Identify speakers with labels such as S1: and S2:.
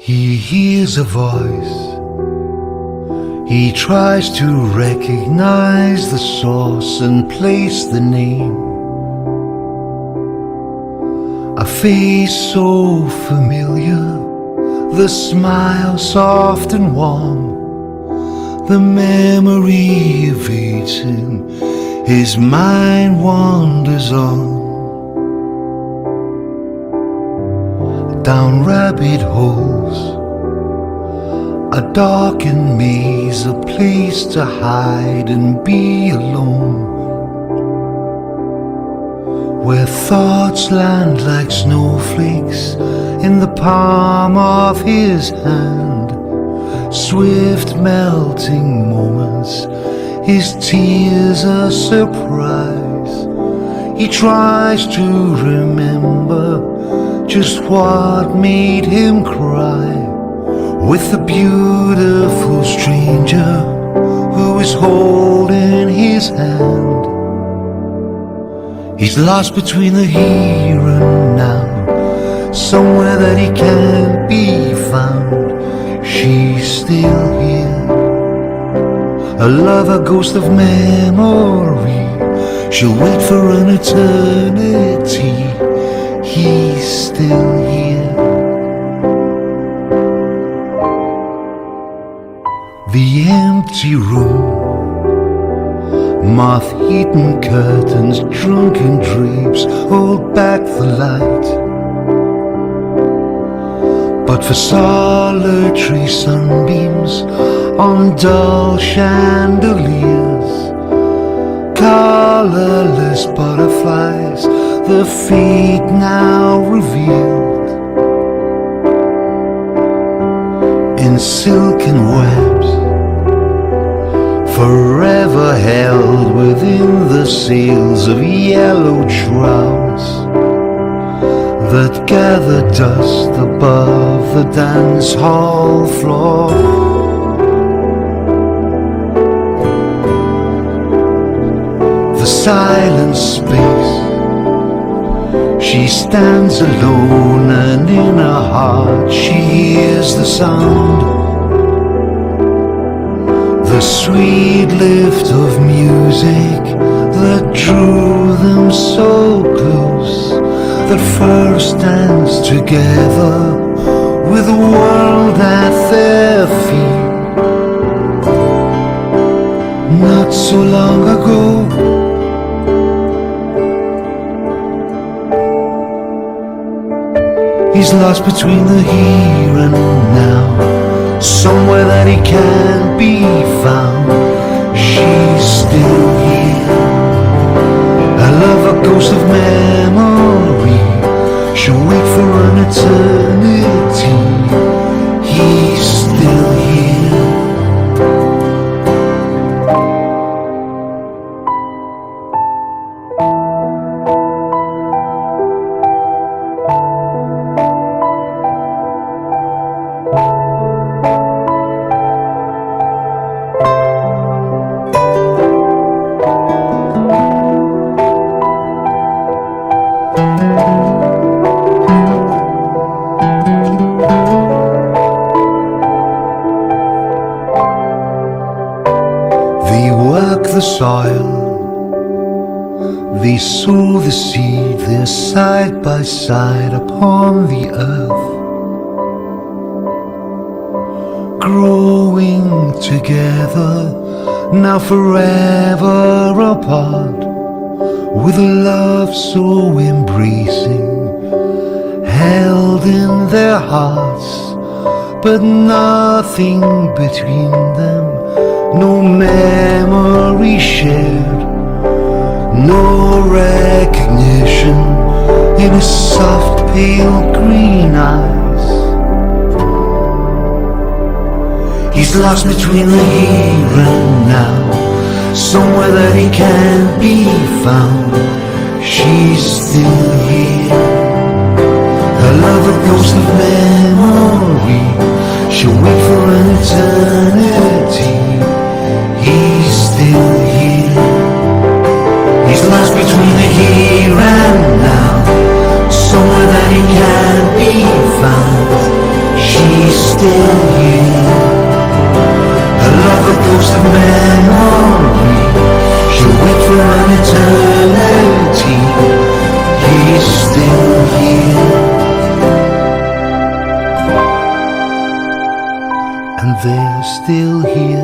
S1: He hears a voice. He tries to recognize the source and place the name. A face so familiar, the smile soft and warm. The memory evades him, his mind wanders on. Down rabbit holes, a darkened maze, a place to hide and be alone, where thoughts land like snowflakes in the palm of his hand. Swift melting moments, his tears a surprise. He tries to remember just what made him cry, with the beautiful stranger who is holding his hand. He's lost between the here and now, somewhere that he can't be found. She's still here, a lover, ghost of memory. She'll wait for an eternity. He's still here. The empty room, moth-eaten curtains, drunken drapes hold back the light. But for solitary sunbeams on dull chandeliers, colorless butterflies, the fate now revealed. In silken webs, forever held within the sails of yellow trouts that gather dust above the dance hall floor. The silent space, she stands alone, and in her heart she hears the sound, the sweet lift of music that drew them so close, that first danced together with the world at their feet. Not so long ago, he's lost between the here and now, somewhere that he can't be found. She's still here, a lover, ghost of memory. She'll wait for an eternity. He's still here. The soil, they sow the seed, they're side by side upon the earth, growing together, now forever apart, with a love so embracing, held in their hearts, but nothing between them. No memory shared, no recognition in his soft pale green eyes. He's lost between the here and now, somewhere that he can't be found. She's still here, a lover, ghost of memory. She'll wait for an eternity. He's still here. He's lost between the here and now, somewhere that he can't be found. She's still here.